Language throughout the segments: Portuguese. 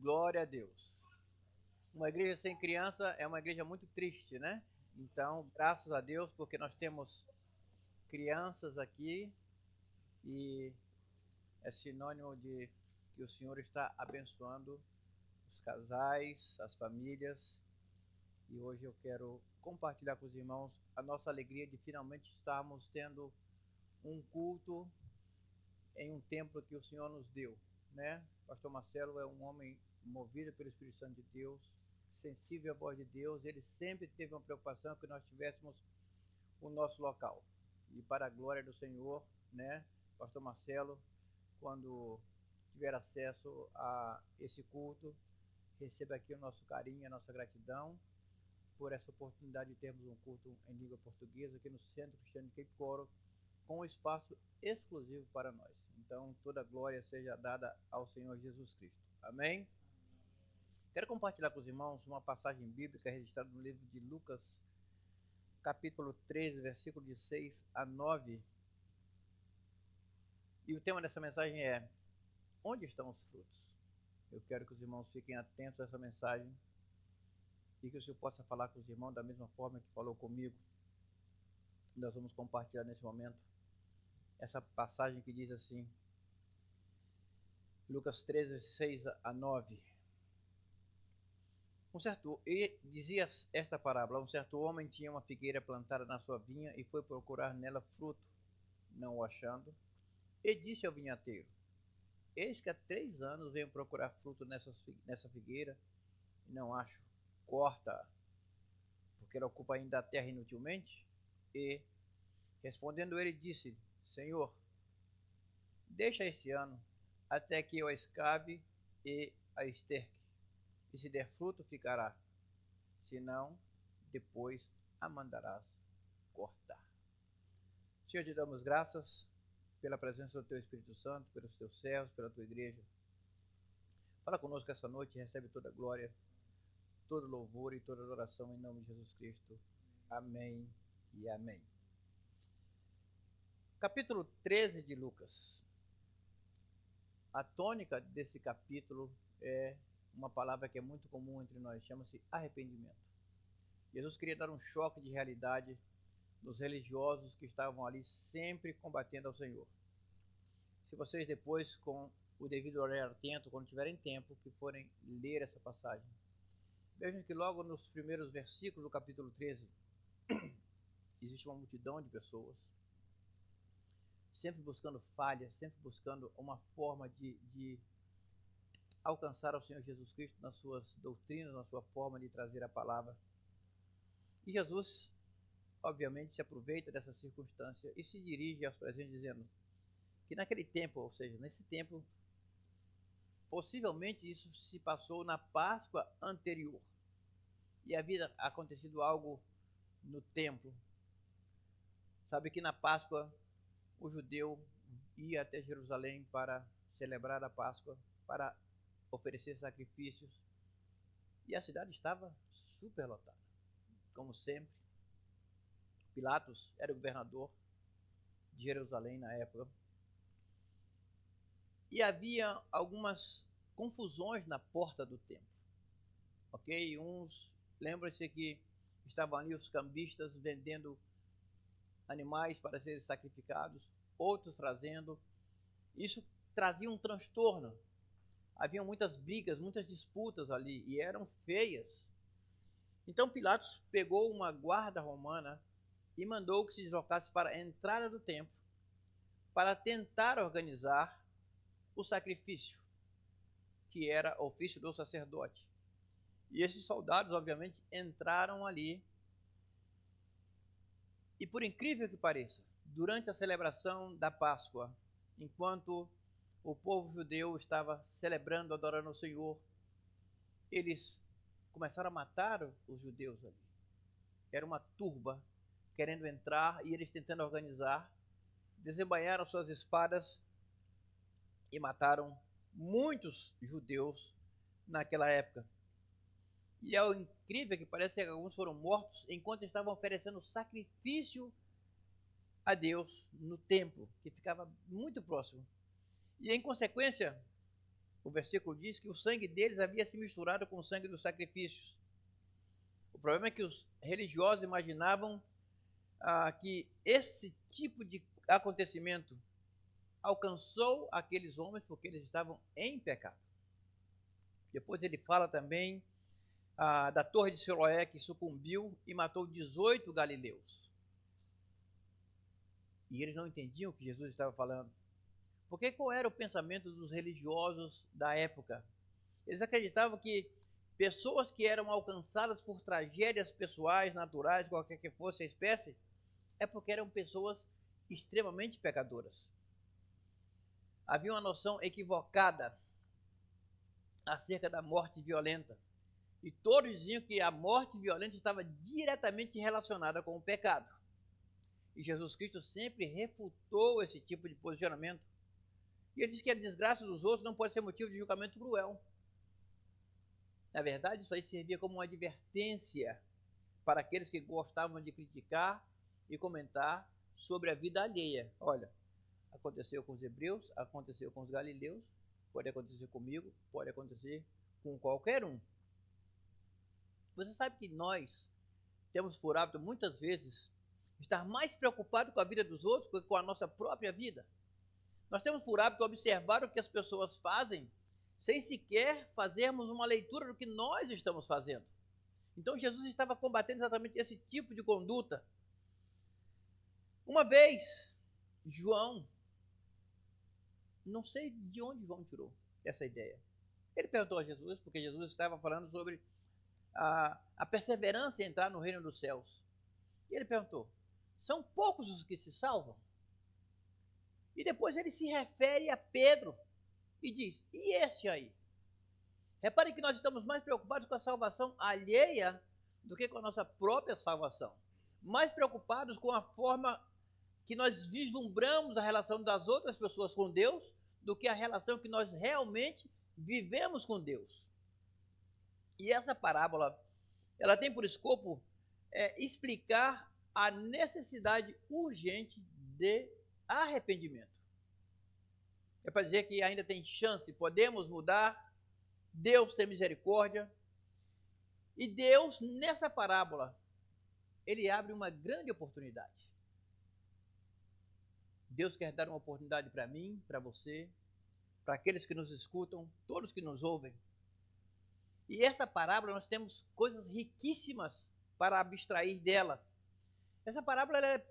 Glória a Deus. Uma igreja sem criança é uma igreja muito triste, né? Então, graças a Deus, porque nós temos crianças aqui e é sinônimo de que o Senhor está abençoando os casais, as famílias. E hoje eu quero compartilhar com os irmãos a nossa alegria de finalmente estarmos tendo um culto em um templo que o Senhor nos deu, né? Pastor Marcelo é um homem movido pelo Espírito Santo de Deus, sensível à voz de Deus. Ele sempre teve uma preocupação que nós tivéssemos o nosso local. E para a glória do Senhor, né? Pastor Marcelo, quando tiver acesso a esse culto, receba aqui o nosso carinho, a nossa gratidão por essa oportunidade de termos um culto em língua portuguesa aqui no Centro Cristiano de Cape Coral, com um espaço exclusivo para nós. Então, toda a glória seja dada ao Senhor Jesus Cristo. Amém? Quero compartilhar com os irmãos uma passagem bíblica registrada no livro de Lucas, capítulo 13, versículo de 6 a 9. E o tema dessa mensagem é: onde estão os frutos? Eu quero que os irmãos fiquem atentos a essa mensagem e que o Senhor possa falar com os irmãos da mesma forma que falou comigo. Nós vamos compartilhar nesse momento essa passagem que diz assim, Lucas 13, 6 a 9. E dizia esta parábola: um certo homem tinha uma figueira plantada na sua vinha e foi procurar nela fruto, não o achando, e disse ao vinhateiro: eis que há 3 anos venho procurar fruto nessa figueira e não acho. Corta, porque ela ocupa ainda a terra inutilmente. E, respondendo ele, disse: Senhor, deixa esse ano, até que eu a escave e a esterque. E se der fruto, ficará. Se não, depois a mandarás cortar. Senhor, te damos graças pela presença do teu Espírito Santo, pelos teus servos, pela tua igreja. Fala conosco essa noite e recebe toda a glória, todo louvor e toda adoração em nome de Jesus Cristo. Amém e amém. Capítulo 13 de Lucas. A tônica desse capítulo é uma palavra que é muito comum entre nós, chama-se arrependimento. Jesus queria dar um choque de realidade nos religiosos que estavam ali sempre combatendo ao Senhor. Se vocês depois, com o devido olhar atento, quando tiverem tempo, que forem ler essa passagem, vejam que logo nos primeiros versículos do capítulo 13, existe uma multidão de pessoas, sempre buscando falhas, sempre buscando uma forma de alcançar ao Senhor Jesus Cristo nas suas doutrinas, na sua forma de trazer a palavra. E Jesus, obviamente, se aproveita dessa circunstância e se dirige aos presentes dizendo que naquele tempo, ou seja, nesse tempo, possivelmente isso se passou na Páscoa anterior. E havia acontecido algo no templo. Sabe que na Páscoa o judeu ia até Jerusalém para celebrar a Páscoa, para oferecer sacrifícios. E a cidade estava superlotada, como sempre. Pilatos era o governador de Jerusalém na época. E havia algumas confusões na porta do templo. Ok? Lembra-se que estavam ali os cambistas vendendo animais para serem sacrificados, outros trazendo. Isso trazia um transtorno. Havia muitas brigas, muitas disputas ali, e eram feias. Então Pilatos pegou uma guarda romana e mandou que se deslocasse para a entrada do templo para tentar organizar o sacrifício, que era ofício do sacerdote. E esses soldados, obviamente, entraram ali. E por incrível que pareça, durante a celebração da Páscoa, enquanto o povo judeu estava celebrando, adorando o Senhor, eles começaram a matar os judeus ali. Era uma turba querendo entrar e eles tentando organizar, desembainharam suas espadas e mataram muitos judeus naquela época. E é incrível que parece que alguns foram mortos enquanto estavam oferecendo sacrifício a Deus no templo, que ficava muito próximo. E em consequência, o versículo diz que o sangue deles havia se misturado com o sangue dos sacrifícios. O problema é que os religiosos imaginavam que esse tipo de acontecimento alcançou aqueles homens porque eles estavam em pecado. Depois ele fala também da torre de Siloé, que sucumbiu e matou 18 galileus. E eles não entendiam o que Jesus estava falando. Porque qual era o pensamento dos religiosos da época? Eles acreditavam que pessoas que eram alcançadas por tragédias pessoais, naturais, qualquer que fosse a espécie, é porque eram pessoas extremamente pecadoras. Havia uma noção equivocada acerca da morte violenta. E todos diziam que a morte violenta estava diretamente relacionada com o pecado. E Jesus Cristo sempre refutou esse tipo de posicionamento. E ele disse que a desgraça dos outros não pode ser motivo de julgamento cruel. Na verdade, isso aí servia como uma advertência para aqueles que gostavam de criticar e comentar sobre a vida alheia. Olha, aconteceu com os hebreus, aconteceu com os galileus, pode acontecer comigo, pode acontecer com qualquer um. Você sabe que nós temos por hábito, muitas vezes, estar mais preocupado com a vida dos outros do que com a nossa própria vida. Nós temos por hábito observar o que as pessoas fazem, sem sequer fazermos uma leitura do que nós estamos fazendo. Então Jesus estava combatendo exatamente esse tipo de conduta. Uma vez, João, não sei de onde João tirou essa ideia. Ele perguntou a Jesus, porque Jesus estava falando sobre a perseverança em entrar no reino dos céus. E ele perguntou, são poucos os que se salvam? E depois ele se refere a Pedro e diz, e esse aí? Reparem que nós estamos mais preocupados com a salvação alheia do que com a nossa própria salvação. Mais preocupados com a forma que nós vislumbramos a relação das outras pessoas com Deus do que a relação que nós realmente vivemos com Deus. E essa parábola, ela tem por escopo explicar a necessidade urgente de arrependimento. É para dizer que ainda tem chance, podemos mudar, Deus tem misericórdia. E Deus, nessa parábola, ele abre uma grande oportunidade. Deus quer dar uma oportunidade para mim, para você, para aqueles que nos escutam, todos que nos ouvem. E essa parábola nós temos coisas riquíssimas para abstrair dela. Essa parábola ela é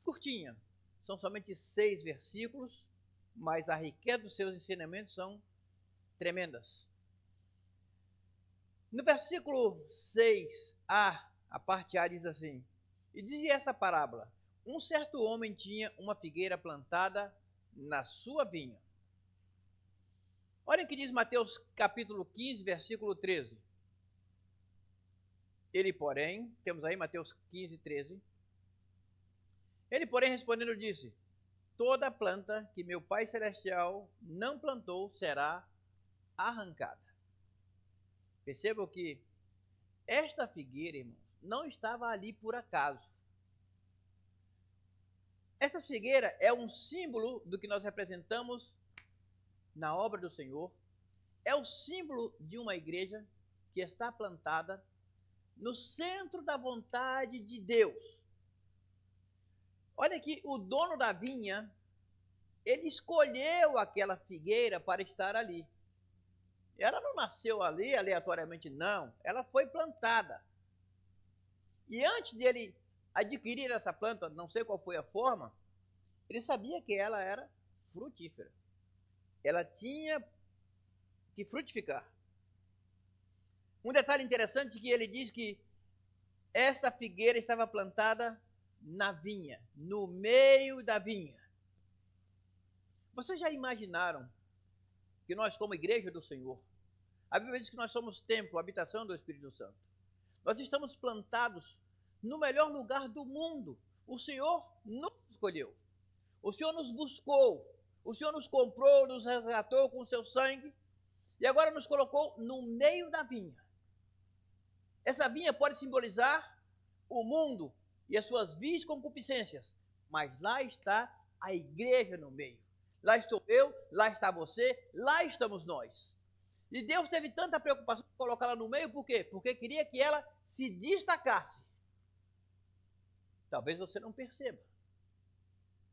curtinha, são somente 6 versículos, mas a riqueza dos seus ensinamentos são tremendas. No versículo 6a, a parte A diz assim, e dizia essa parábola, um certo homem tinha uma figueira plantada na sua vinha. Olha o que diz Mateus capítulo 15, versículo 13. Ele, porém, temos aí Mateus 15, 13. Ele, porém, respondendo, disse, toda planta que meu Pai Celestial não plantou será arrancada. Percebam que esta figueira, irmãos, não estava ali por acaso. Esta figueira é um símbolo do que nós representamos na obra do Senhor. É o símbolo de uma igreja que está plantada no centro da vontade de Deus. Olha que o dono da vinha, ele escolheu aquela figueira para estar ali. Ela não nasceu ali aleatoriamente, não. Ela foi plantada. E antes dele adquirir essa planta, não sei qual foi a forma, ele sabia que ela era frutífera. Ela tinha que frutificar. Um detalhe interessante é que ele diz que esta figueira estava plantada na vinha, no meio da vinha. Vocês já imaginaram que nós, como igreja do Senhor, a Bíblia diz que nós somos templo, habitação do Espírito Santo. Nós estamos plantados no melhor lugar do mundo. O Senhor nos escolheu. O Senhor nos buscou. O Senhor nos comprou, nos resgatou com o seu sangue e agora nos colocou no meio da vinha. Essa vinha pode simbolizar o mundo e as suas vis concupiscências, mas lá está a igreja no meio. Lá estou eu, lá está você, lá estamos nós. E Deus teve tanta preocupação em colocá-la no meio, por quê? Porque queria que ela se destacasse. Talvez você não perceba.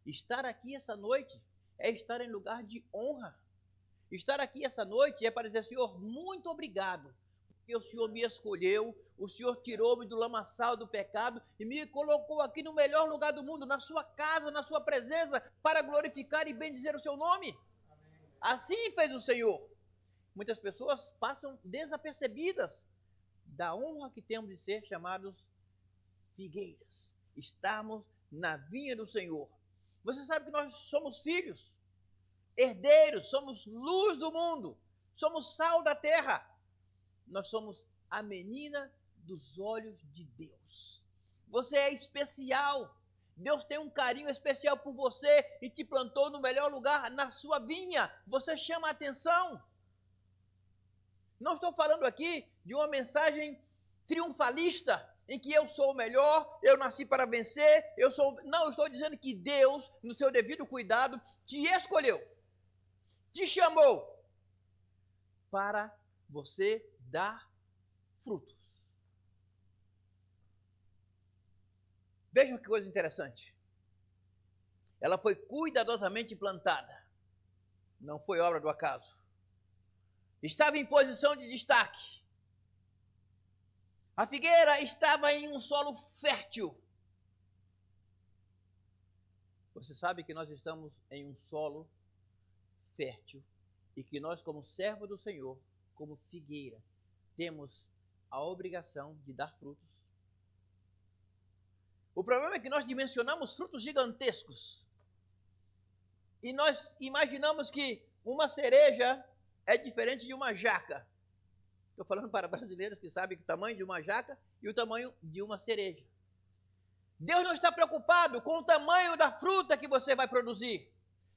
Estar aqui essa noite é estar em lugar de honra. Estar aqui essa noite é para dizer, Senhor, muito obrigado, porque o Senhor me escolheu, o Senhor tirou-me do lamaçal do pecado e me colocou aqui no melhor lugar do mundo, na sua casa, na sua presença, para glorificar e bendizer o seu nome. Amém. Assim fez o Senhor. Muitas pessoas passam desapercebidas da honra que temos de ser chamados figueiras. Estarmos na vinha do Senhor. Você sabe que nós somos filhos, herdeiros, somos luz do mundo, somos sal da terra. Nós somos a menina dos olhos de Deus. Você é especial. Deus tem um carinho especial por você e te plantou no melhor lugar, na sua vinha. Você chama a atenção. Não estou falando aqui de uma mensagem triunfalista, em que eu sou o melhor, eu nasci para vencer, Não, eu estou dizendo que Deus, no seu devido cuidado, te escolheu, te chamou para você dar frutos. Vejam que coisa interessante. Ela foi cuidadosamente plantada. Não foi obra do acaso. Estava em posição de destaque. A figueira estava em um solo fértil. Você sabe que nós estamos em um solo fértil e que nós, como servo do Senhor, como figueira, temos a obrigação de dar frutos. O problema é que nós dimensionamos frutos gigantescos e nós imaginamos que uma cereja é diferente de uma jaca. Estou falando para brasileiros que sabem o tamanho de uma jaca e o tamanho de uma cereja. Deus não está preocupado com o tamanho da fruta que você vai produzir.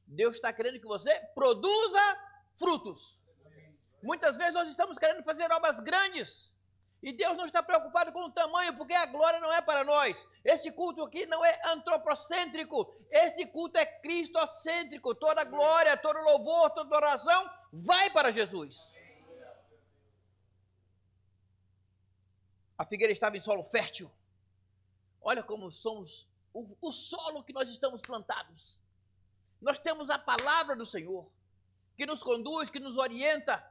Deus está querendo que você produza frutos. Muitas vezes nós estamos querendo fazer obras grandes e Deus não está preocupado com o tamanho, porque a glória não é para nós. Esse culto aqui não é antropocêntrico, esse culto é cristocêntrico. Toda glória, todo louvor, toda oração vai para Jesus. A figueira estava em solo fértil. Olha como somos o solo que nós estamos plantados. Nós temos a palavra do Senhor, que nos conduz, que nos orienta.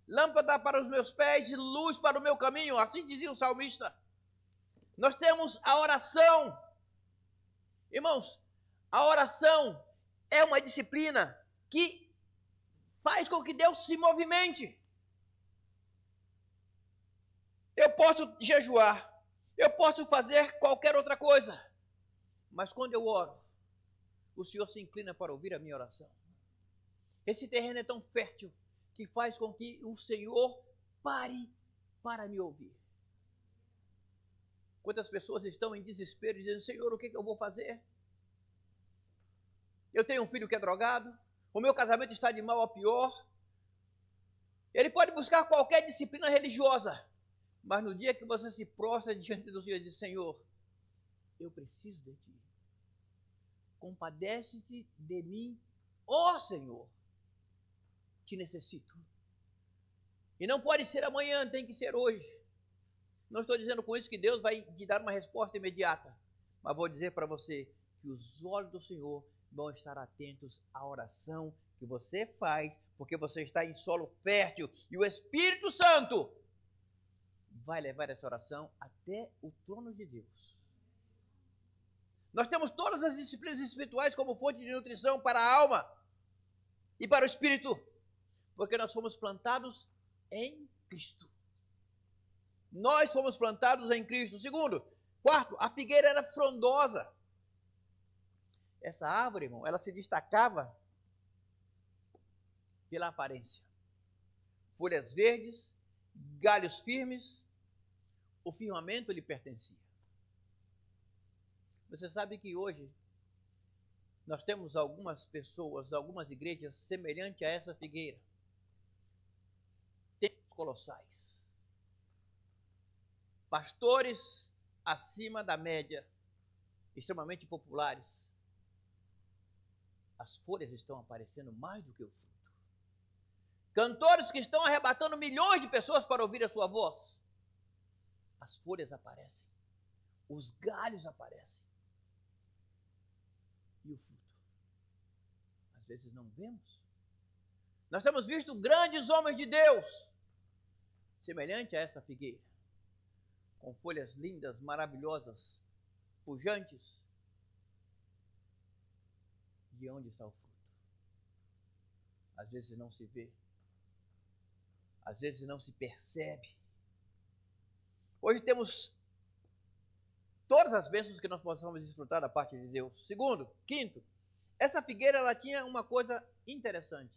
Lâmpada para os meus pés e luz para o meu caminho, assim dizia o salmista. Nós temos a oração. Irmãos, a oração é uma disciplina que faz com que Deus se movimente. Eu posso jejuar, eu posso fazer qualquer outra coisa, mas quando eu oro, o Senhor se inclina para ouvir a minha oração. Esse terreno é tão fértil que faz com que o Senhor pare para me ouvir. Quantas pessoas estão em desespero dizendo, Senhor, o que eu vou fazer? Eu tenho um filho que é drogado, o meu casamento está de mal a pior. Ele pode buscar qualquer disciplina religiosa, mas no dia que você se prostra diante do Senhor e diz, Senhor, eu preciso de Ti. Compadece-te de mim, ó Senhor. Te necessito. E não pode ser amanhã, tem que ser hoje. Não estou dizendo com isso que Deus vai te dar uma resposta imediata, mas vou dizer para você que os olhos do Senhor vão estar atentos à oração que você faz, porque você está em solo fértil e o Espírito Santo vai levar essa oração até o trono de Deus. Nós temos todas as disciplinas espirituais como fonte de nutrição para a alma e para o espírito, porque nós fomos plantados em Cristo. Nós fomos plantados em Cristo. Segundo, quarto, a figueira era frondosa. Essa árvore, irmão, ela se destacava pela aparência. Folhas verdes, galhos firmes, o firmamento lhe pertencia. Você sabe que hoje nós temos algumas pessoas, algumas igrejas semelhantes a essa figueira. Templos colossais. Pastores acima da média, extremamente populares. As folhas estão aparecendo mais do que o fruto. Cantores que estão arrebatando milhões de pessoas para ouvir a sua voz. As folhas aparecem. Os galhos aparecem. E o fruto? Às vezes não vemos. Nós temos visto grandes homens de Deus, semelhante a essa figueira, com folhas lindas, maravilhosas, pujantes. De onde está o fruto? Às vezes não se vê. Às vezes não se percebe. Hoje temos todas as bênçãos que nós possamos desfrutar da parte de Deus. Segundo, quinto, essa figueira ela tinha uma coisa interessante.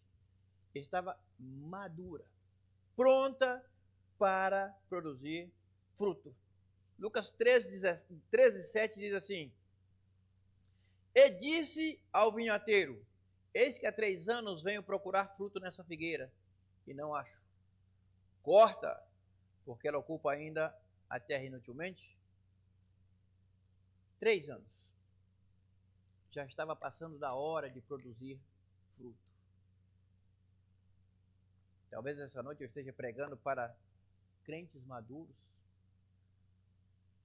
Estava madura, pronta para produzir fruto. Lucas 13:7 diz assim: E disse ao vinhateiro: Eis que há 3 anos venho procurar fruto nessa figueira, e não acho. Corta, porque ela ocupa ainda a terra inutilmente. 3 anos. Já estava passando da hora de produzir fruto. Talvez essa noite eu esteja pregando para crentes maduros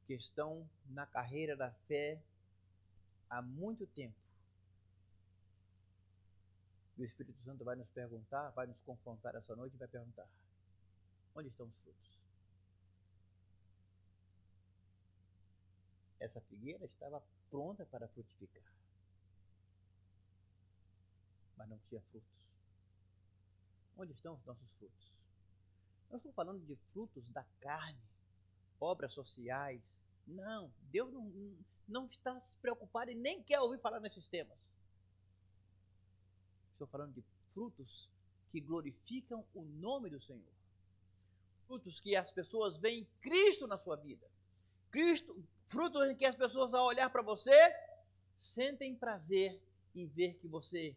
que estão na carreira da fé há muito tempo. E o Espírito Santo vai nos perguntar, vai nos confrontar essa noite e vai perguntar: onde estão os frutos? Essa figueira estava pronta para frutificar, mas não tinha frutos. Onde estão os nossos frutos? Não estou falando de frutos da carne, obras sociais. Não, Deus não está se preocupado e nem quer ouvir falar nesses temas. Estou falando de frutos que glorificam o nome do Senhor. Frutos que as pessoas veem Cristo na sua vida. Frutos em que as pessoas, ao olhar para você, sentem prazer em ver que você,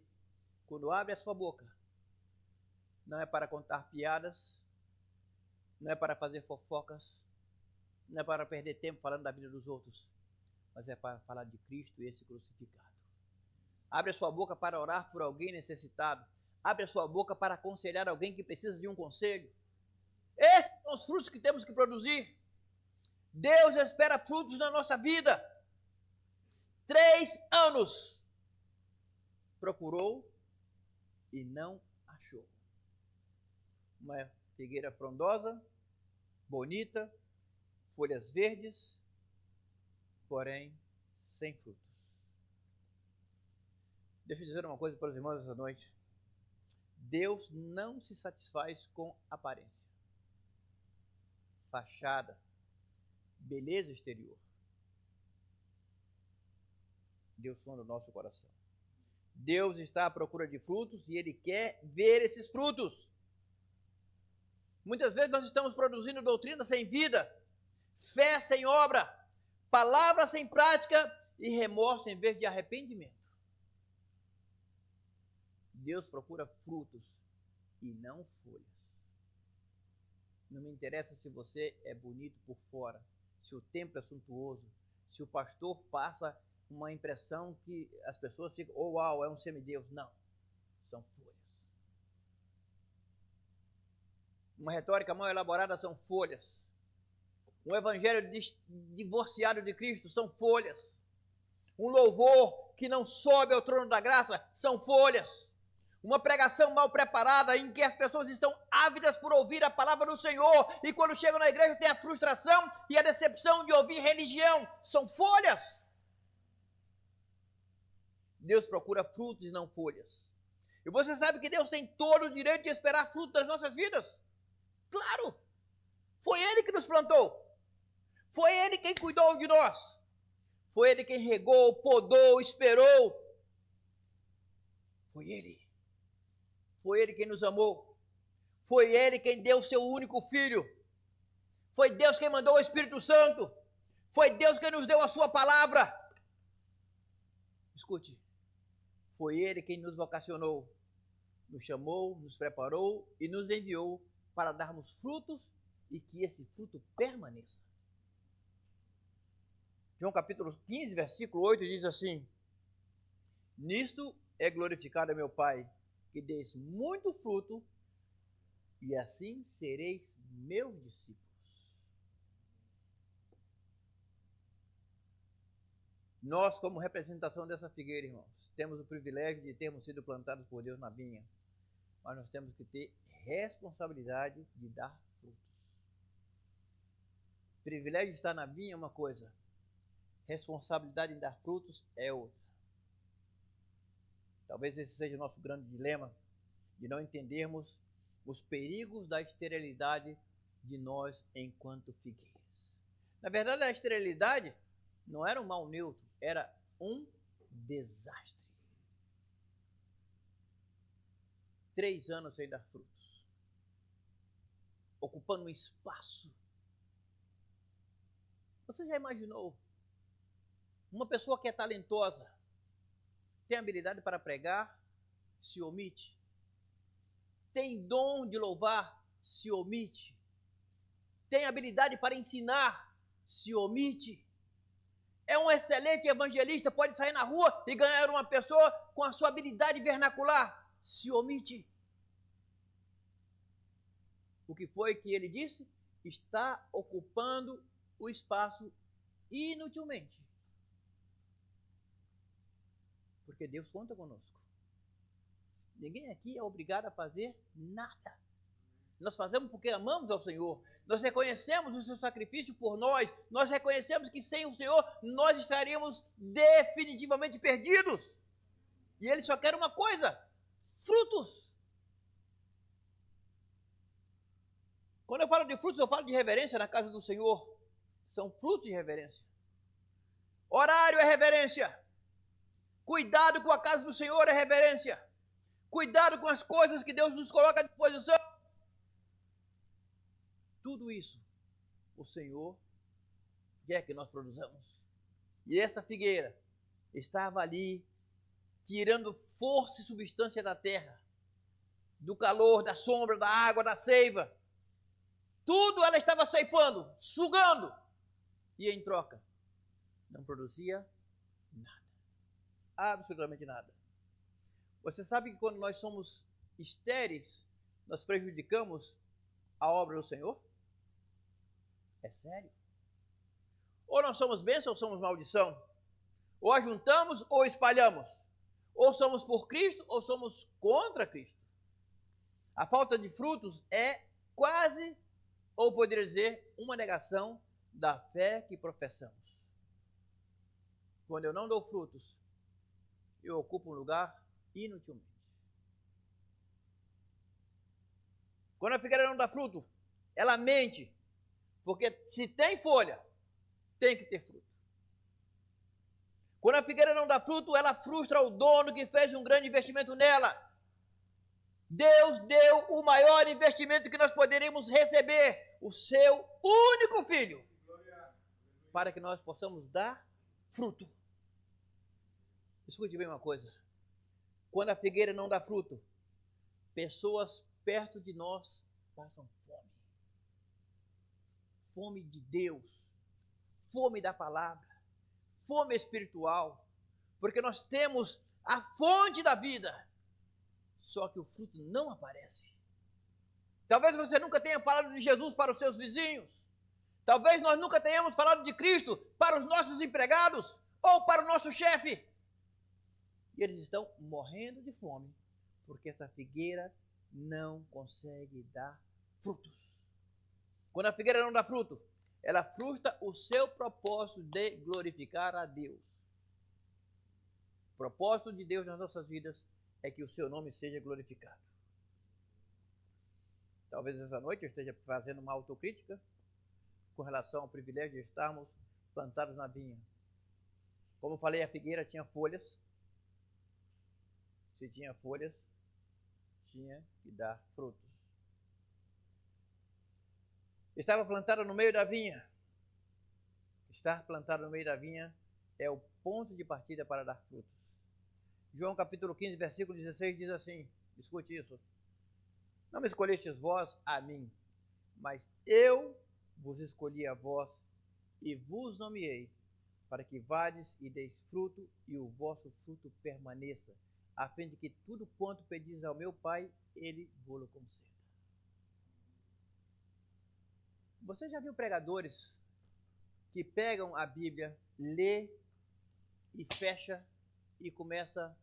quando abre a sua boca, não é para contar piadas, não é para fazer fofocas, não é para perder tempo falando da vida dos outros, mas é para falar de Cristo e esse crucificado. Abre a sua boca para orar por alguém necessitado. Abre a sua boca para aconselhar alguém que precisa de um conselho. Esses são os frutos que temos que produzir. Deus espera frutos na nossa vida. 3 anos procurou e não achou. Uma figueira frondosa, bonita, folhas verdes, porém sem frutos. Deixa eu dizer uma coisa para os irmãos essa noite. Deus não se satisfaz com aparência, fachada, beleza exterior. Deus sonda o nosso coração. Deus está à procura de frutos e Ele quer ver esses frutos. Muitas vezes nós estamos produzindo doutrina sem vida, fé sem obra, palavra sem prática e remorso em vez de arrependimento. Deus procura frutos e não folhas. Não me interessa se você é bonito por fora, se o templo é suntuoso, se o pastor passa uma impressão que as pessoas ficam: oh, uau, é um semideus. Não, são folhas. Uma retórica mal elaborada são folhas. Um evangelho divorciado de Cristo são folhas. Um louvor que não sobe ao trono da graça são folhas. Uma pregação mal preparada em que as pessoas estão ávidas por ouvir a palavra do Senhor e quando chegam na igreja tem a frustração e a decepção de ouvir religião. São folhas. Deus procura frutos e não folhas. E você sabe que Deus tem todo o direito de esperar frutos das nossas vidas? Claro! Foi Ele que nos plantou. Foi Ele quem cuidou de nós. Foi Ele quem regou, podou, esperou. Foi Ele. Foi Ele quem nos amou. Foi Ele quem deu o seu único filho. Foi Deus quem mandou o Espírito Santo. Foi Deus quem nos deu a sua palavra. Escute. Foi Ele quem nos vocacionou, nos chamou, nos preparou e nos enviou para darmos frutos e que esse fruto permaneça. João capítulo 15, versículo 8 diz assim: Nisto é glorificado meu Pai, que deis muito fruto e assim sereis meus discípulos. Nós, como representação dessa figueira, irmãos, temos o privilégio de termos sido plantados por Deus na vinha, mas nós temos que ter responsabilidade de dar frutos. O privilégio de estar na vinha é uma coisa, responsabilidade em dar frutos é outra. Talvez esse seja o nosso grande dilema, de não entendermos os perigos da esterilidade de nós enquanto figueiras. Na verdade, a esterilidade não era um mal neutro, era um desastre. 3 anos sem dar frutos, ocupando um espaço. Você já imaginou? Uma pessoa que é talentosa, tem habilidade para pregar, se omite. Tem dom de louvar, se omite. Tem habilidade para ensinar, se omite. É um excelente evangelista, pode sair na rua e ganhar uma pessoa com a sua habilidade vernacular, se omite. O que foi que ele disse? Está ocupando o espaço inutilmente. Porque Deus conta conosco. Ninguém aqui é obrigado a fazer nada. Nós fazemos porque amamos ao Senhor. Nós reconhecemos o seu sacrifício por nós. Nós reconhecemos que sem o Senhor nós estaríamos definitivamente perdidos. E Ele só quer uma coisa: frutos. Quando eu falo de frutos, eu falo de reverência na casa do Senhor. São frutos de reverência. Horário é reverência. Cuidado com a casa do Senhor é reverência. Cuidado com as coisas que Deus nos coloca à disposição. Tudo isso o Senhor quer que nós produzamos. E essa figueira estava ali tirando força e substância da terra, do calor, da sombra, da água, da seiva. Tudo ela estava ceifando, sugando. E em troca, não produzia nada. Absolutamente nada. Você sabe que quando nós somos estéreis, nós prejudicamos a obra do Senhor? É sério. Ou nós somos bênção ou somos maldição. Ou ajuntamos ou espalhamos. Ou somos por Cristo ou somos contra Cristo. A falta de frutos é quase, ou poderia dizer, uma negação da fé que professamos. Quando eu não dou frutos, eu ocupo um lugar inutilmente. Quando a figueira não dá fruto, ela mente. Porque se tem folha, tem que ter fruto. Quando a figueira não dá fruto, ela frustra o dono que fez um grande investimento nela. Deus deu o maior investimento que nós poderíamos receber, o seu único filho, para que nós possamos dar fruto. Escute bem uma coisa. Quando a figueira não dá fruto, pessoas perto de nós passam fome. Fome de Deus, fome da palavra, fome espiritual, porque nós temos a fonte da vida, só que o fruto não aparece. Talvez você nunca tenha falado de Jesus para os seus vizinhos, talvez nós nunca tenhamos falado de Cristo para os nossos empregados ou para o nosso chefe, e eles estão morrendo de fome, porque essa figueira não consegue dar frutos. Quando a figueira não dá fruto, ela frustra o seu propósito de glorificar a Deus. O propósito de Deus nas nossas vidas é que o seu nome seja glorificado. Talvez essa noite eu esteja fazendo uma autocrítica com relação ao privilégio de estarmos plantados na vinha. Como falei, a figueira tinha folhas. Se tinha folhas, tinha que dar frutos. Estava plantada no meio da vinha. Estar plantado no meio da vinha é o ponto de partida para dar frutos. João capítulo 15, versículo 16 diz assim, escute isso. Não me escolhestes vós a mim, mas eu vos escolhi a vós e vos nomeei, para que vades e deis fruto e o vosso fruto permaneça, a fim de que tudo quanto pedis ao meu Pai, ele vô-lo conceda. Você já viu pregadores que pegam a Bíblia, lê e fecha e começa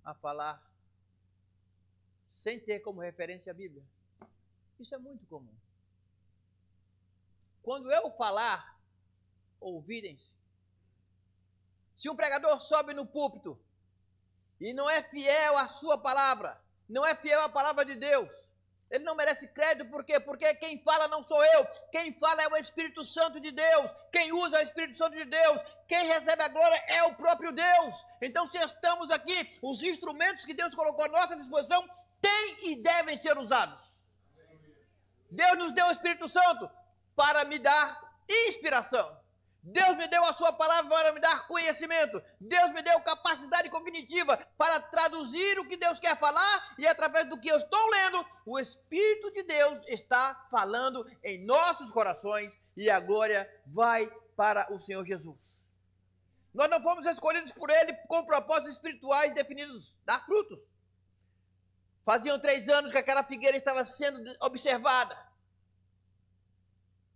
a falar sem ter como referência a Bíblia? Isso é muito comum. Quando eu falar, ouvirem-se. Se um pregador sobe no púlpito e não é fiel à sua palavra, não é fiel à palavra de Deus, ele não merece crédito. Por quê? Porque quem fala não sou eu, quem fala é o Espírito Santo de Deus, quem usa é o Espírito Santo de Deus, quem recebe a glória é o próprio Deus. Então, se estamos aqui, os instrumentos que Deus colocou à nossa disposição têm e devem ser usados. Deus nos deu o Espírito Santo para me dar inspiração. Deus me deu a sua palavra para me dar conhecimento. Deus me deu capacidade cognitiva para traduzir o que Deus quer falar, e através do que eu estou lendo, o Espírito de Deus está falando em nossos corações e a glória vai para o Senhor Jesus. Nós não fomos escolhidos por Ele com propósitos espirituais definidos, dar frutos. Faziam 3 anos que aquela figueira estava sendo observada.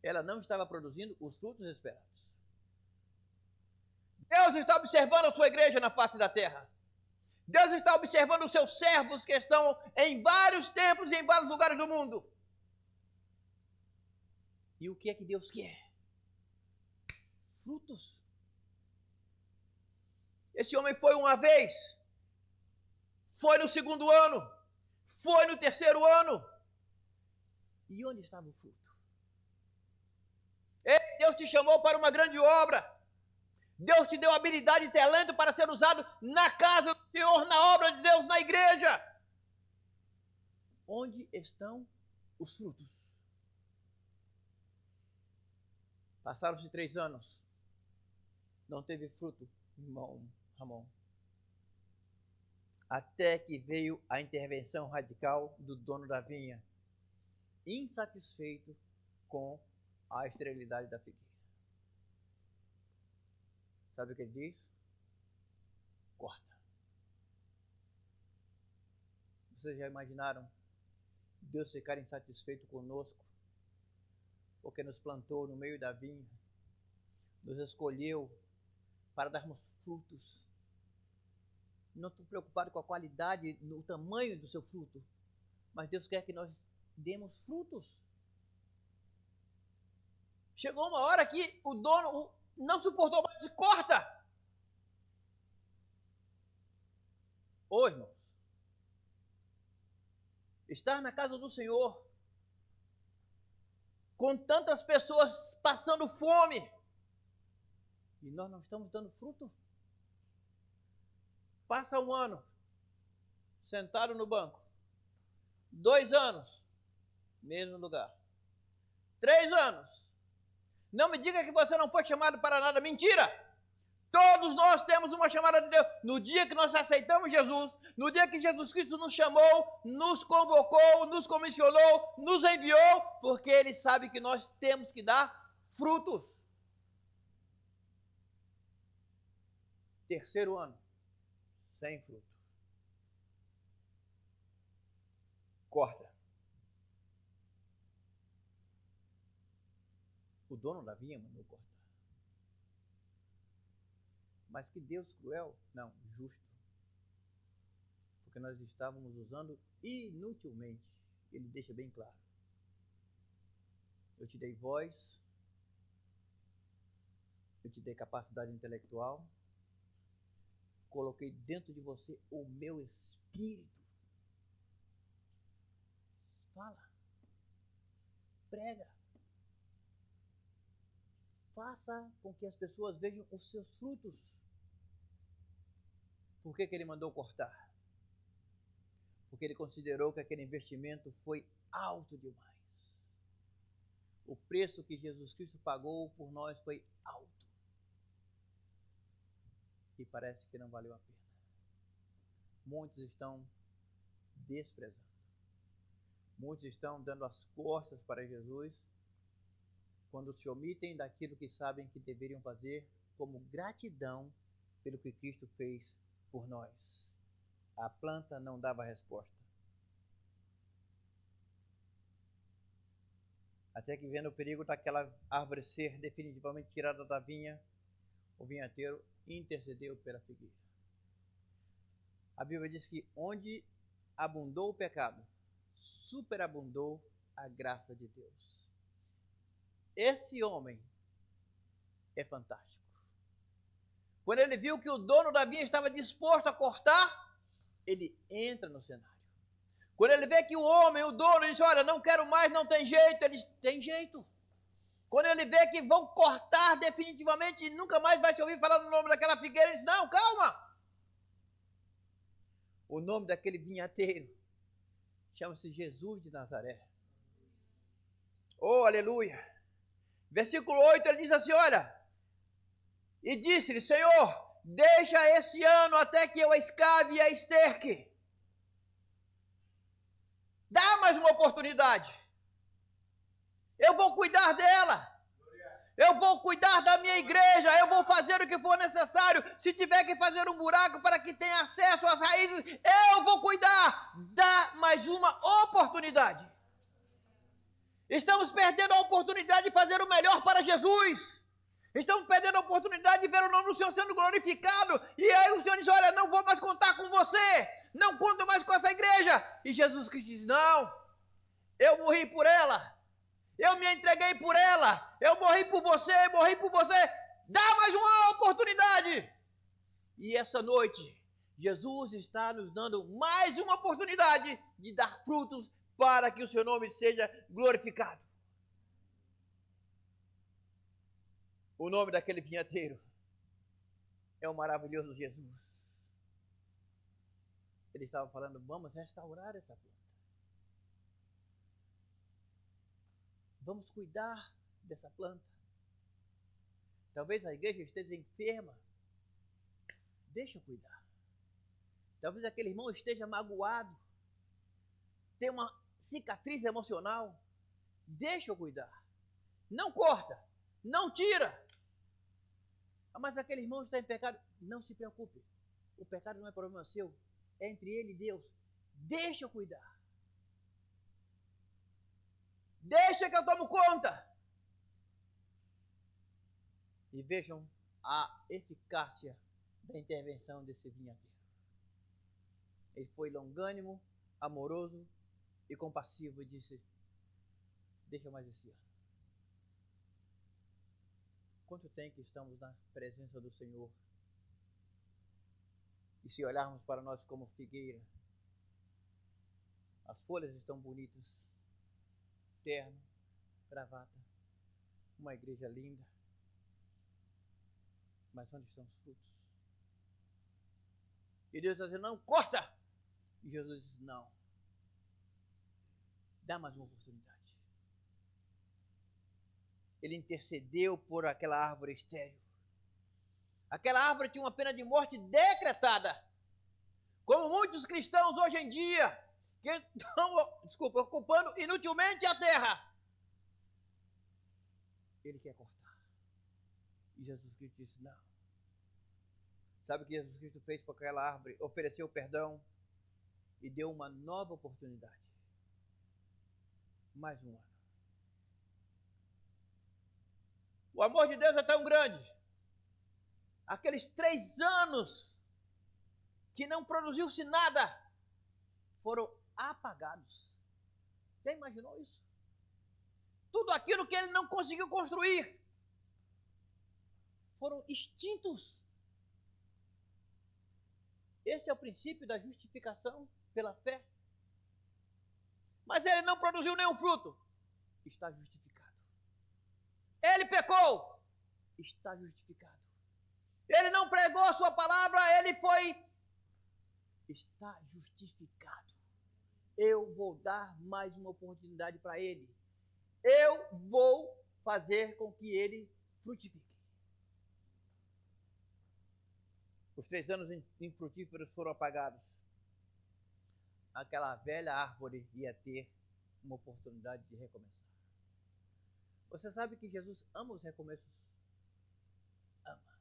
Ela não estava produzindo os frutos esperados. Deus está observando a sua igreja na face da terra. Deus está observando os seus servos que estão em vários templos e em vários lugares do mundo. E o que é que Deus quer? Frutos. Esse homem foi uma vez, foi no 2º ano, foi no 3º ano. E onde estava o fruto? Deus te chamou para uma grande obra. Deus te deu habilidade e talento para ser usado na casa do Senhor, na obra de Deus, na igreja. Onde estão os frutos? Passaram-se 3 anos. Não teve fruto, irmão Ramon. Até que veio a intervenção radical do dono da vinha, insatisfeito com a esterilidade da figueira. Sabe o que ele diz? Corta. Vocês já imaginaram Deus ficar insatisfeito conosco, porque nos plantou no meio da vinha, nos escolheu para darmos frutos? Não estou preocupado com a qualidade, no tamanho do seu fruto, mas Deus quer que nós demos frutos. Chegou uma hora que o dono não suportou mais e corta. Ô, irmãos, estar na casa do Senhor, com tantas pessoas passando fome, e nós não estamos dando fruto. Passa 1 ano, sentado no banco. 2 anos, mesmo lugar. 3 anos. Não me diga que você não foi chamado para nada. Mentira! Todos nós temos uma chamada de Deus. No dia que nós aceitamos Jesus, no dia que Jesus Cristo nos chamou, nos convocou, nos comissionou, nos enviou, porque Ele sabe que nós temos que dar frutos. 3º ano, sem fruto. Corta. O dono da vinha mandou cortar. Mas que Deus cruel? Não, justo. Porque nós estávamos usando inutilmente. Ele deixa bem claro. Eu te dei voz, eu te dei capacidade intelectual, coloquei dentro de você o meu espírito. Fala, prega, faça com que as pessoas vejam os seus frutos. Por que ele mandou cortar? Porque ele considerou que aquele investimento foi alto demais. O preço que Jesus Cristo pagou por nós foi alto. E parece que não valeu a pena. Muitos estão desprezando. Muitos estão dando as costas para Jesus quando se omitem daquilo que sabem que deveriam fazer como gratidão pelo que Cristo fez por nós. A planta não dava resposta. Até que, vendo o perigo daquela árvore ser definitivamente tirada da vinha, o vinhateiro intercedeu pela figueira. A Bíblia diz que onde abundou o pecado, superabundou a graça de Deus. Esse homem é fantástico. Quando ele viu que o dono da vinha estava disposto a cortar, ele entra no cenário. Quando ele vê que o homem, o dono, diz: olha, não quero mais, não tem jeito, ele diz: tem jeito. Quando ele vê que vão cortar definitivamente e nunca mais vai te ouvir falar no nome daquela figueira, ele diz: não, calma. O nome daquele vinhateiro chama-se Jesus de Nazaré. Oh, aleluia. Versículo 8, ele diz assim, olha, e disse-lhe: Senhor, deixa esse ano até que eu a escave e a esterque. Dá mais uma oportunidade. Eu vou cuidar dela. Eu vou cuidar da minha igreja. Eu vou fazer o que for necessário. Se tiver que fazer um buraco para que tenha acesso às raízes, eu vou cuidar. Dá mais uma oportunidade. Estamos perdendo a oportunidade de fazer o melhor para Jesus. Estamos perdendo a oportunidade de ver o nome do Senhor sendo glorificado. E aí o Senhor diz: olha, não vou mais contar com você. Não conto mais com essa igreja. E Jesus Cristo diz: não, eu morri por ela. Eu me entreguei por ela. Eu morri por você, morri por você. Dá mais uma oportunidade. E essa noite, Jesus está nos dando mais uma oportunidade de dar frutos para que o seu nome seja glorificado. O nome daquele vinhateiro é o maravilhoso Jesus. Ele estava falando: vamos restaurar essa planta. Vamos cuidar dessa planta. Talvez a igreja esteja enferma. Deixa eu cuidar. Talvez aquele irmão esteja magoado. Tem uma cicatriz emocional. Deixa eu cuidar. Não corta. Não tira. Mas aquele irmão está em pecado. Não se preocupe. O pecado não é problema seu. É entre ele e Deus. Deixa eu cuidar. Deixa que eu tomo conta. E vejam a eficácia da intervenção desse vinhateiro. Ele foi longânimo, amoroso e compassivo e disse: deixa mais esse ano. Quanto tempo que estamos na presença do Senhor? E se olharmos para nós como figueira, as folhas estão bonitas, terno, gravata, uma igreja linda, mas onde estão os frutos? E Deus está dizendo: não, corta! E Jesus diz: não, dá mais uma oportunidade. Ele intercedeu por aquela árvore estéril. Aquela árvore tinha uma pena de morte decretada. Como muitos cristãos hoje em dia, que estão, ocupando inutilmente a terra. Ele quer cortar. E Jesus Cristo disse: não. Sabe o que Jesus Cristo fez para aquela árvore? Ofereceu perdão e deu uma nova oportunidade. Mais um ano. O amor de Deus é tão grande. Aqueles 3 anos que não produziu-se nada foram apagados. Já imaginou isso? Tudo aquilo que ele não conseguiu construir foram extintos. Esse é o princípio da justificação pela fé. Mas ele não produziu nenhum fruto. Está justificado. Ele pecou. Está justificado. Ele não pregou a sua palavra, ele foi. Está justificado. Eu vou dar mais uma oportunidade para ele. Eu vou fazer com que ele frutifique. Os 3 anos infrutíferos foram apagados. Aquela velha árvore ia ter uma oportunidade de recomeçar. Você sabe que Jesus ama os recomeços? Ama.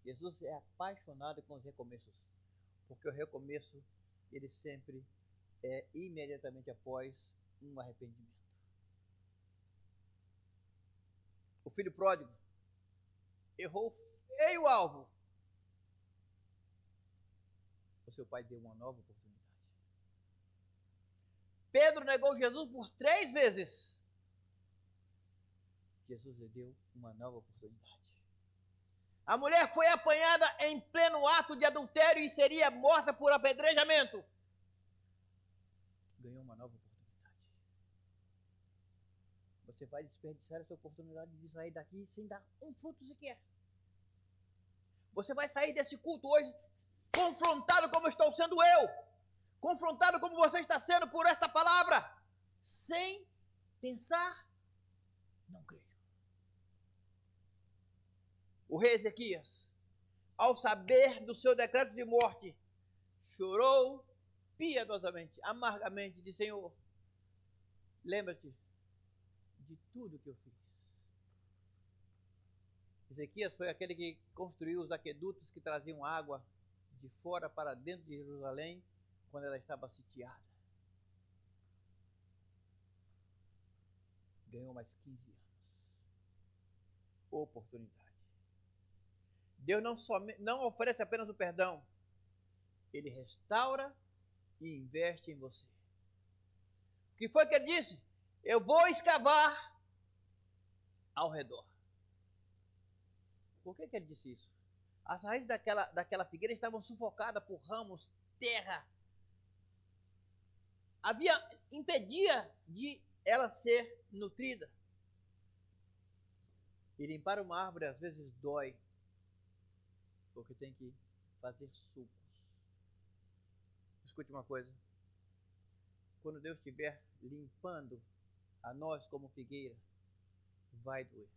Jesus é apaixonado com os recomeços, porque o recomeço, ele sempre é imediatamente após um arrependimento. filho pródigo. Errou feio o alvo. O seu pai deu uma nova oportunidade. Pedro negou Jesus por 3 vezes. Jesus lhe deu uma nova oportunidade. A mulher foi apanhada em pleno ato de adultério e seria morta por apedrejamento. Ganhou uma nova oportunidade. Você vai desperdiçar essa oportunidade de sair daqui sem dar um fruto sequer. Você vai sair desse culto hoje confrontado como estou sendo eu. Confrontado como você está sendo por esta palavra. Sem pensar, não creio. O rei Ezequias, ao saber do seu decreto de morte, chorou piedosamente, amargamente, disse: Senhor, lembra-te de tudo que eu fiz. Ezequias foi aquele que construiu os aquedutos que traziam água de fora para dentro de Jerusalém quando ela estava sitiada. Ganhou mais 15 anos. Oportunidade. Deus não oferece apenas o perdão. Ele restaura e investe em você. O que foi que ele disse? Eu vou escavar ao redor. Por que ele disse isso? As raízes daquela figueira estavam sufocadas por ramos, terra. Impedia de ela ser nutrida. E limpar uma árvore às vezes dói, porque tem que fazer sucos. Escute uma coisa. Quando Deus estiver limpando a nós como figueira, vai doer.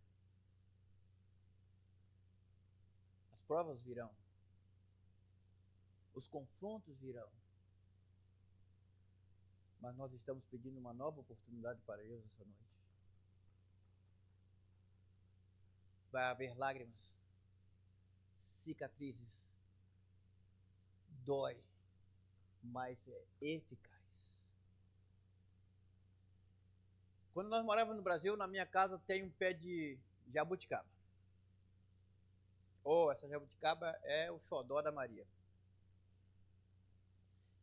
As provas virão. Os confrontos virão. Mas nós estamos pedindo uma nova oportunidade para Deus essa noite. Vai haver lágrimas, cicatrizes, dói, mas é eficaz. Quando nós morávamos no Brasil, na minha casa tem um pé de jabuticaba. Essa jabuticaba é o xodó da Maria.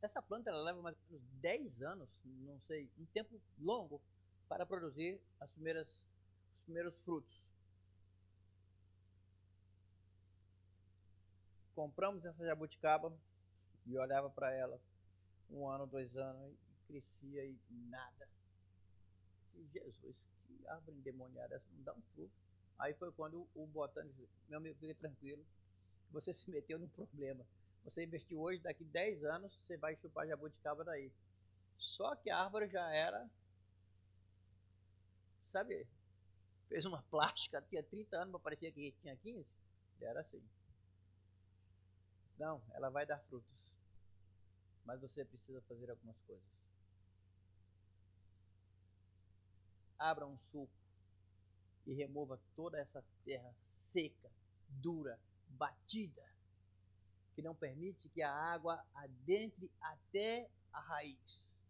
Essa planta ela leva mais ou menos 10 anos, não sei, um tempo longo, para produzir os primeiros frutos. Compramos essa jabuticaba e olhava para ela 1 ano, 2 anos, e crescia e nada. Jesus, que árvore endemoniada, essa não dá um fruto. Aí foi quando o botânico disse: meu amigo, fique tranquilo, você se meteu num problema. Você investiu hoje, daqui 10 anos, você vai chupar jabuticaba daí. Só que a árvore já era, sabe, fez uma plástica, tinha 30 anos, mas parecia que tinha 15. Era assim. Não, ela vai dar frutos. Mas você precisa fazer algumas coisas. Abra um sulco e remova toda essa terra seca, dura, batida, que não permite que a água adentre até a raiz.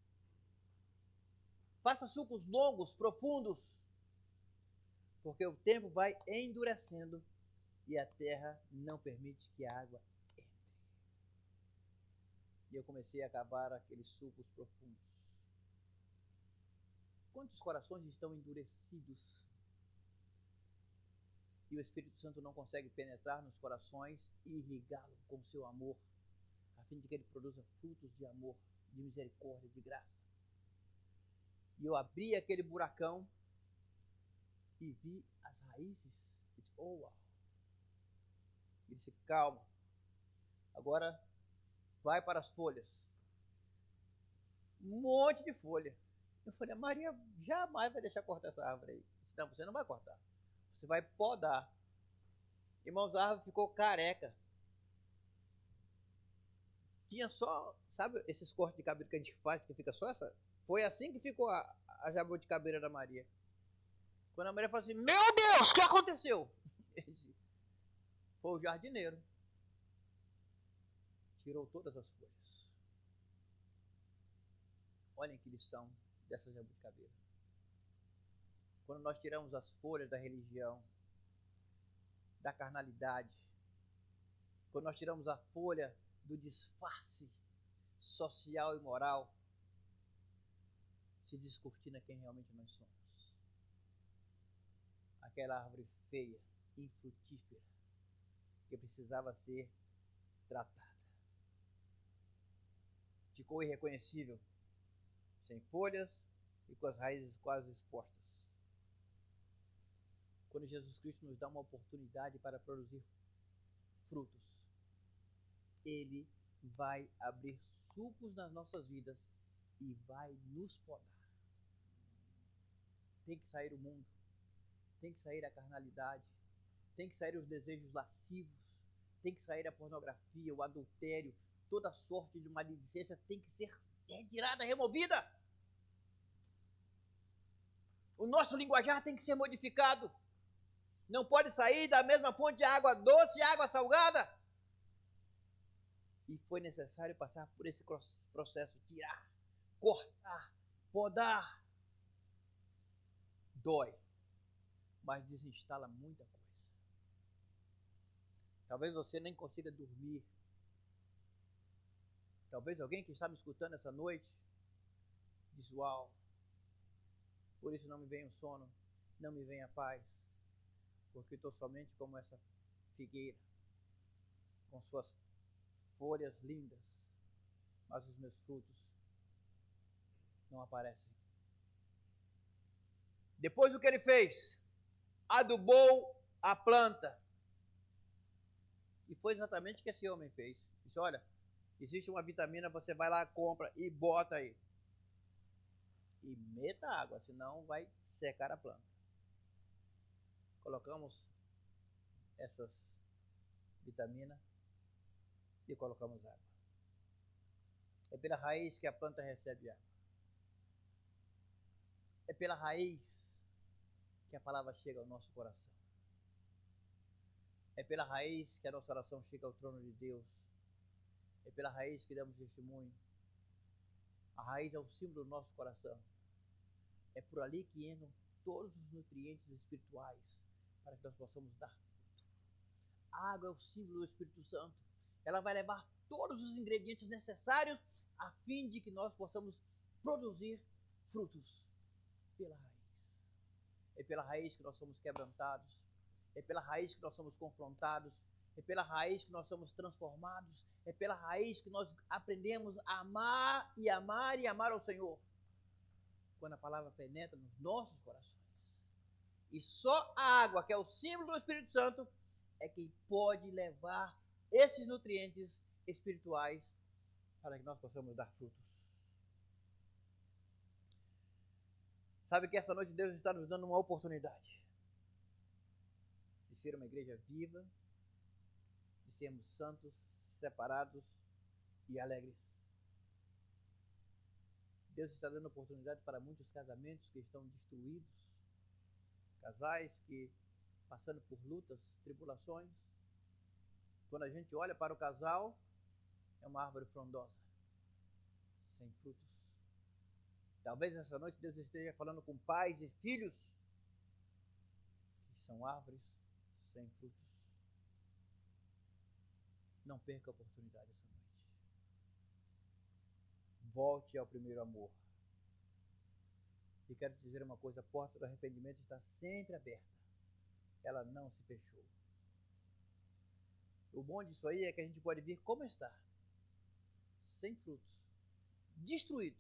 Faça sulcos longos, profundos, porque o tempo vai endurecendo e a terra não permite que a água entre. E eu comecei a cavar aqueles sulcos profundos. Quantos corações estão endurecidos e o Espírito Santo não consegue penetrar nos corações e irrigá-lo com seu amor, a fim de que ele produza frutos de amor, de misericórdia, de graça. E eu abri aquele buracão e vi as raízes. E disse: oh, uau! Ele disse: calma, agora vai para as folhas. Um monte de folha. Eu falei: Maria jamais vai deixar cortar essa árvore aí. Disse: não, você não vai cortar. Você vai podar. Irmãos, a árvore ficou careca. Tinha só, sabe esses cortes de cabelo que a gente faz, que fica só essa? Foi assim que ficou a jabuticabeira da Maria. Quando a Maria falou assim: meu Deus, o que aconteceu? Foi o jardineiro. Tirou todas as folhas. Olhem que lição dessa jabuticabeira. Quando nós tiramos as folhas da religião, da carnalidade, quando nós tiramos a folha do disfarce social e moral, se descortina quem realmente nós somos. Aquela árvore feia, infrutífera, que precisava ser tratada. Ficou irreconhecível, sem folhas e com as raízes quase expostas. Quando Jesus Cristo nos dá uma oportunidade para produzir frutos, Ele vai abrir sulcos nas nossas vidas e vai nos podar. Tem que sair o mundo, tem que sair a carnalidade, tem que sair os desejos lascivos, tem que sair a pornografia, o adultério, toda sorte de maledicência tem que ser retirada, removida. O nosso linguajar tem que ser modificado. Não pode sair da mesma fonte de água doce e água salgada. E foi necessário passar por esse processo, tirar, cortar, podar. Dói, mas desinstala muita coisa. Talvez você nem consiga dormir. Talvez alguém que está me escutando essa noite diz: uau, por isso não me vem o sono, não me vem a paz, porque estou somente como essa figueira, com suas folhas lindas, mas os meus frutos não aparecem. Depois o que ele fez? Adubou a planta. E foi exatamente o que esse homem fez. Disse: olha, existe uma vitamina, você vai lá, compra e bota aí. E meta água, senão vai secar a planta. Colocamos essas vitaminas e colocamos água. É pela raiz que a planta recebe água. É pela raiz que a palavra chega ao nosso coração. É pela raiz que a nossa oração chega ao trono de Deus. É pela raiz que damos testemunho. A raiz é o símbolo do nosso coração. É por ali que entram todos os nutrientes espirituais para que nós possamos dar fruto. A água é o símbolo do Espírito Santo. Ela vai levar todos os ingredientes necessários a fim de que nós possamos produzir frutos pela raiz. É pela raiz que nós somos quebrantados. É pela raiz que nós somos confrontados. É pela raiz que nós somos transformados. É pela raiz que nós aprendemos a amar e amar e amar ao Senhor. Quando a palavra penetra nos nossos corações. E só a água, que é o símbolo do Espírito Santo, é quem pode levar esses nutrientes espirituais para que nós possamos dar frutos. Sabe que essa noite Deus está nos dando uma oportunidade de ser uma igreja viva, de sermos santos, separados e alegres. Deus está dando oportunidade para muitos casamentos que estão destruídos, casais que passando por lutas, tribulações. Quando a gente olha para o casal, é uma árvore frondosa, sem frutos. Talvez essa noite Deus esteja falando com pais e filhos que são árvores sem frutos. Não perca a oportunidade essa noite. Volte ao primeiro amor. E quero te dizer uma coisa: a porta do arrependimento está sempre aberta. Ela não se fechou. O bom disso aí é que a gente pode vir como está, sem frutos, destruído.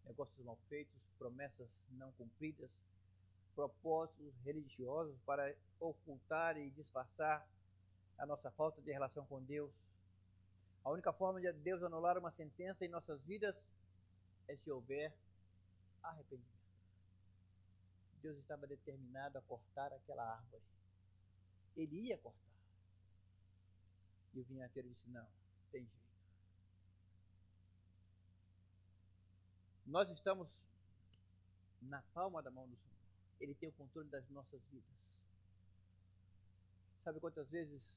Negócios mal feitos, promessas não cumpridas, propósitos religiosos para ocultar e disfarçar a nossa falta de relação com Deus. A única forma de Deus anular uma sentença em nossas vidas é se houver arrependimento. Deus estava determinado a cortar aquela árvore. Ele ia cortar. E o vinhateiro disse: não, tem jeito. Nós estamos na palma da mão do Senhor. Ele tem o controle das nossas vidas. Sabe quantas vezes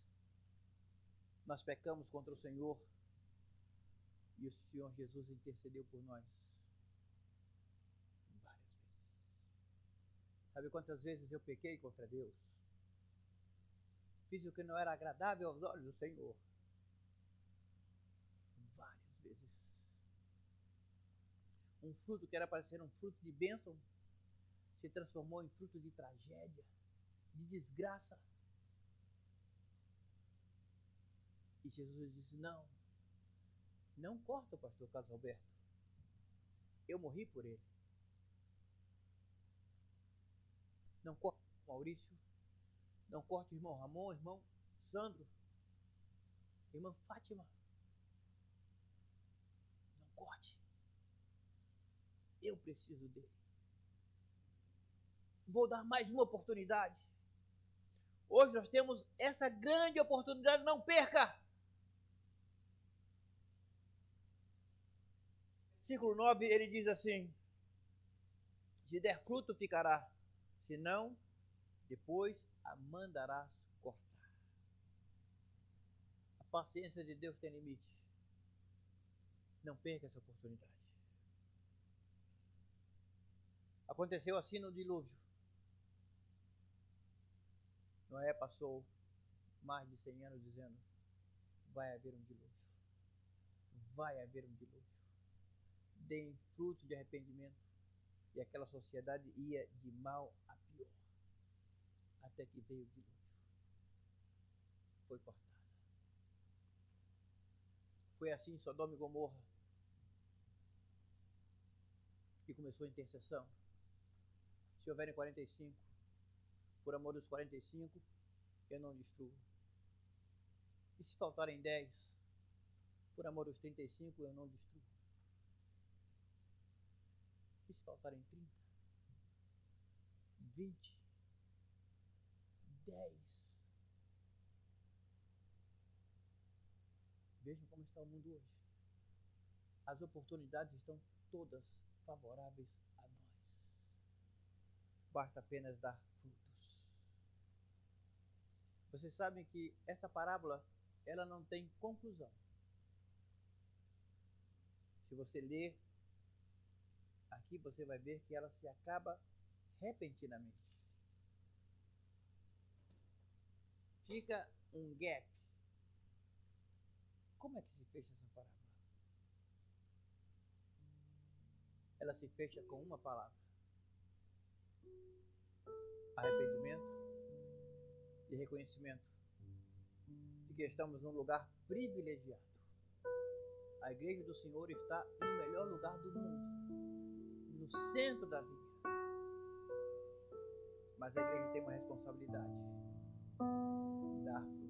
nós pecamos contra o Senhor e o Senhor Jesus intercedeu por nós? Várias vezes. Sabe quantas vezes eu pequei contra Deus? Fiz o que não era agradável aos olhos do Senhor. Várias vezes. Um fruto que era para ser um fruto de bênção se transformou em fruto de tragédia, de desgraça. E Jesus disse: não corta o pastor Carlos Alberto. Eu morri por ele. Não corta o Maurício. Não corta o irmão Ramon, o irmão Sandro, irmã Fátima. Não corte. Eu preciso dele. Vou dar mais uma oportunidade. Hoje nós temos essa grande oportunidade, não perca! Versículo 9, ele diz assim: se der fruto ficará, se não, depois a mandarás cortar. A paciência de Deus tem limite. Não perca essa oportunidade. Aconteceu assim no dilúvio. Noé passou mais de 100 anos dizendo: vai haver um dilúvio. Vai haver um dilúvio. Deem frutos de arrependimento. E aquela sociedade ia de mal a pior. Até que veio o dilúvio. Foi cortada. Foi assim em Sodoma e Gomorra. E começou a intercessão. Se houverem 45, por amor dos 45, eu não destruo. E se faltarem 10, por amor dos 35, eu não destruo. E se faltarem 30, 20, 10. Vejam como está o mundo hoje. As oportunidades estão todas favoráveis a nós. Basta apenas dar frutos. Vocês sabem que essa parábola, ela não tem conclusão. Se você ler aqui, você vai ver que ela se acaba repentinamente. Fica um gap. Como é que se fecha essa parábola? Ela se fecha com uma palavra: arrependimento e reconhecimento de que estamos num lugar privilegiado. A igreja do Senhor está no melhor lugar do mundo, no centro da vida. Mas a igreja tem uma responsabilidade: dar frutos.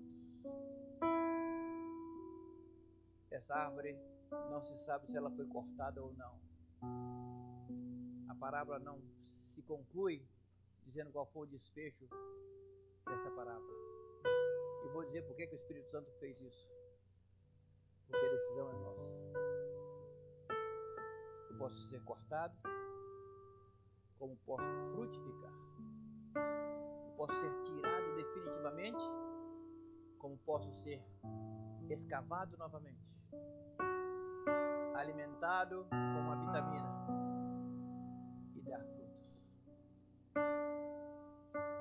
Essa árvore não se sabe se ela foi cortada ou não. A parábola não se conclui dizendo qual foi o desfecho dessa parábola. E vou dizer por que o Espírito Santo fez isso. Porque a decisão é nossa. Eu posso ser cortado, como posso frutificar. Eu posso ser tirado definitivamente, como posso ser escavado novamente, alimentado com uma vitamina e dar frutos.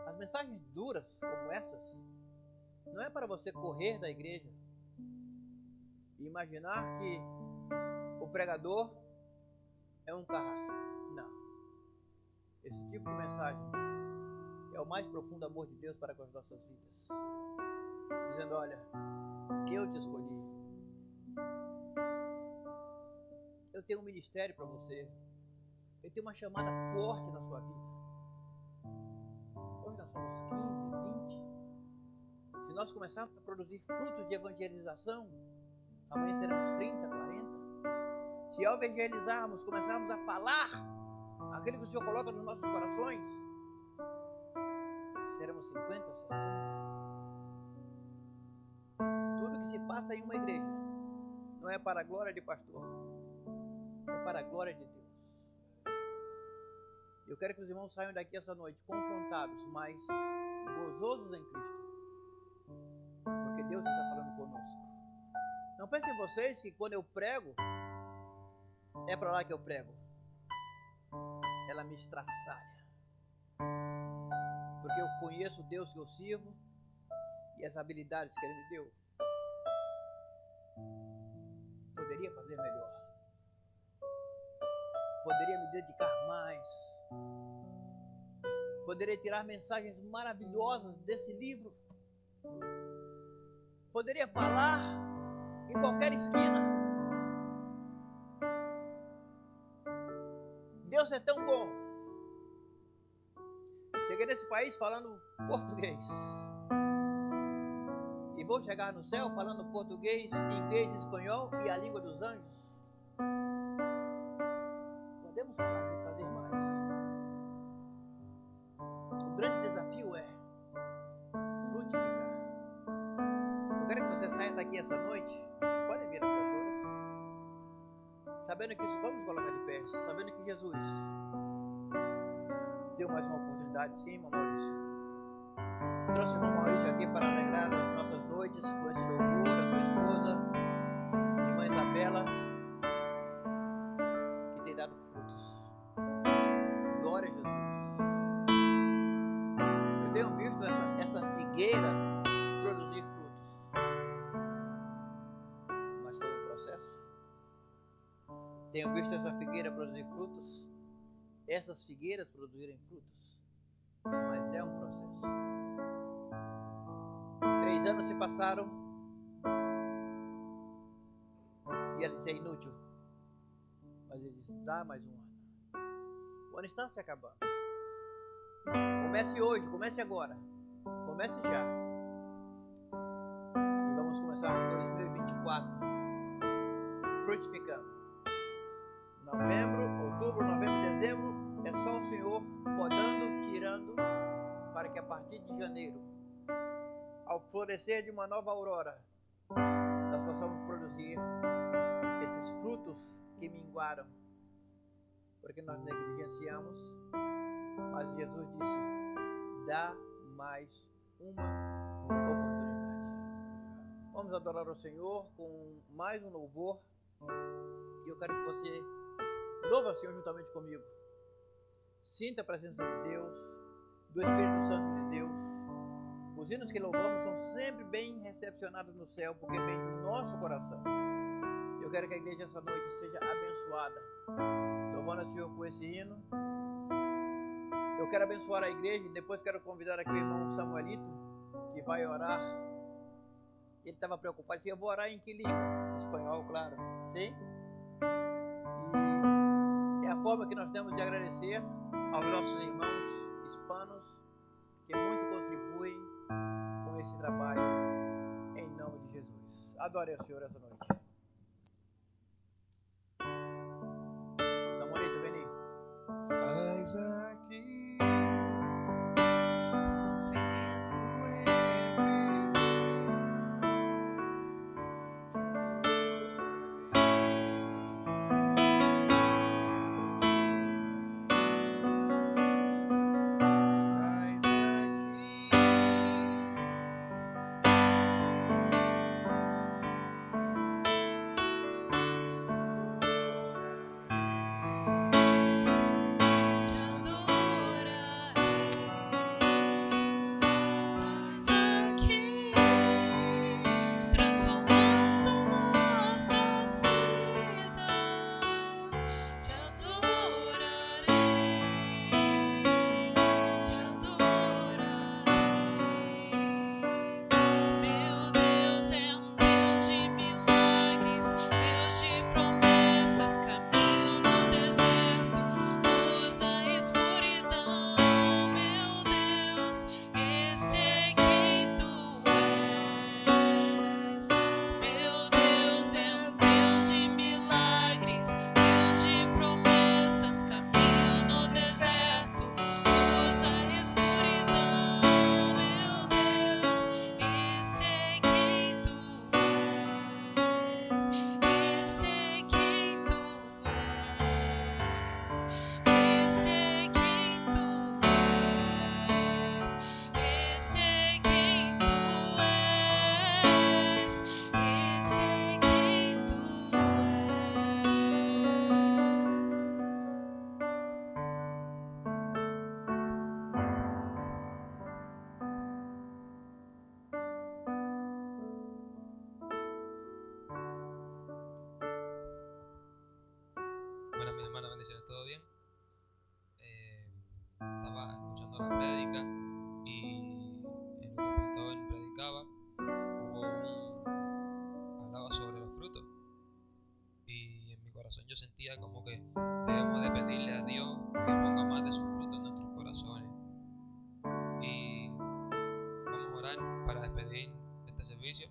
As mensagens duras como essas não é para você correr da igreja e imaginar que o pregador é um carrasco. Não. Esse tipo de mensagem é o mais profundo amor de Deus para com as nossas vidas. Dizendo: olha, eu te escolhi. Eu tenho um ministério para você. Eu tenho uma chamada forte na sua vida. Hoje nós somos 15, 20. Se nós começarmos a produzir frutos de evangelização, amanhã seremos 30, 40. Se ao evangelizarmos, começarmos a falar aquilo que o Senhor coloca nos nossos corações, seremos 50, 60. Tudo que se passa em uma igreja não é para a glória de pastor, é para a glória de Deus. Eu quero que os irmãos saiam daqui essa noite confrontados, mas gozosos em Cristo, porque Deus está falando conosco. Não pensem vocês que quando eu prego, é para lá que eu prego. Ela me estraçalha. porque eu conheço o Deus que eu sirvo e as habilidades que Ele me deu. Poderia fazer melhor. Poderia me dedicar mais. Poderia tirar mensagens maravilhosas desse livro. Poderia falar em qualquer esquina. Deus é tão bom. Cheguei nesse país falando português. E vou chegar no céu falando português, inglês, espanhol e a língua dos anjos. Podemos fazer mais. O grande desafio é frutificar. Eu quero que você saia daqui essa noite. Podem vir as cantoras. Sabendo que isso, vamos colocar de pé. Sabendo que Jesus deu mais uma oportunidade. Sim, irmão Maurício. Trouxe o irmão Maurício aqui para alegrar as nossas noites com esse louvor, a sua esposa, irmã Isabela, que tem dado frutos. Glória a Jesus. Eu tenho visto essa figueira produzir frutos. Mas foi um processo. Tenho visto essa figueira produzir frutos. Essas figueiras produzirem frutos. Mas é um processo. 3 anos se passaram e ela disse: é inútil. Mas ele disse: dá mais um ano. O ano está se acabando. Comece hoje, comece agora. Comece já. E vamos começar 2024 frutificando. Novembro, outubro, novembro, dezembro é só o Senhor podando, tirando, para que a partir de janeiro, ao florescer de uma nova aurora, nós possamos produzir esses frutos que minguaram, porque nós negligenciamos. Mas Jesus disse: dá mais uma oportunidade. Vamos adorar o Senhor com mais um louvor. E eu quero que você louve o Senhor juntamente comigo. Sinta a presença de Deus, do Espírito Santo de Deus. Os hinos que louvamos são sempre bem recepcionados no céu, porque vem do nosso coração. Eu quero que a igreja essa noite seja abençoada. Louvando ao Senhor com esse hino. Eu quero abençoar a igreja e depois quero convidar aqui o irmão Samuelito, que vai orar. Ele estava preocupado, disse: eu vou orar em que língua? Espanhol, claro. Sim? E é a forma que nós temos de agradecer aos nossos irmãos hispanos, que muito contribuem com esse trabalho, em nome de Jesus. Adore ao Senhor essa noite. Samuelito, vem aí. Estás aqui. bendiciones, ¿todo bien? Estaba escuchando la prédica y en lo que el pastor predicaba hablaba sobre los frutos, y en mi corazón yo sentía como que debemos de pedirle a Dios que ponga más de sus frutos en nuestros corazones. Y vamos a orar para despedir este servicio.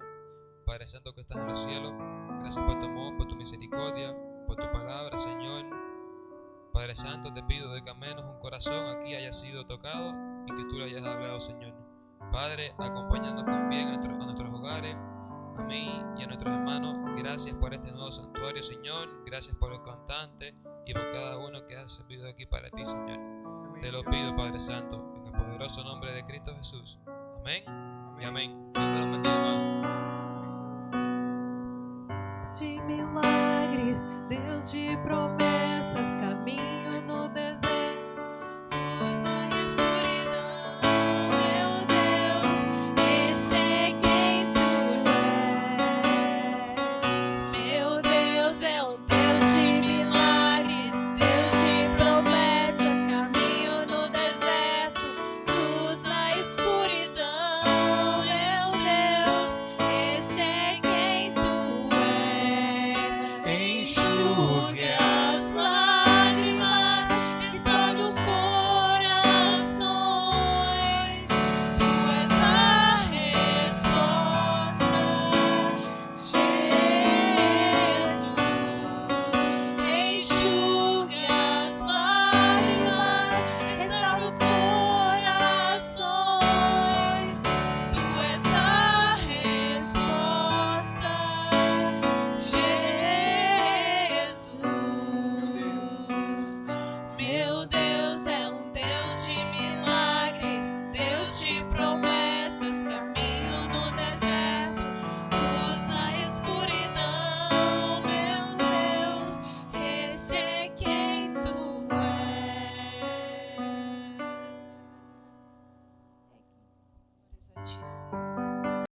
Padre Santo que estás en los cielos, gracias por tu amor, por tu misericordia, por tu palabra, Señor. Padre Santo, te pido de que al menos un corazón aquí haya sido tocado y que tú le hayas hablado, Señor. Padre, acompáñanos con bien a nuestros hogares, a mí y a nuestros hermanos. Gracias por este nuevo santuario, Señor. Gracias por los cantantes y por cada uno que ha servido aquí para ti, Señor. Te lo pido, Padre Santo, en el poderoso nombre de Cristo Jesús. Amén y amén. Dios te los bendiga, hermano. De milagres, Deus de promessas, caminho no deserto.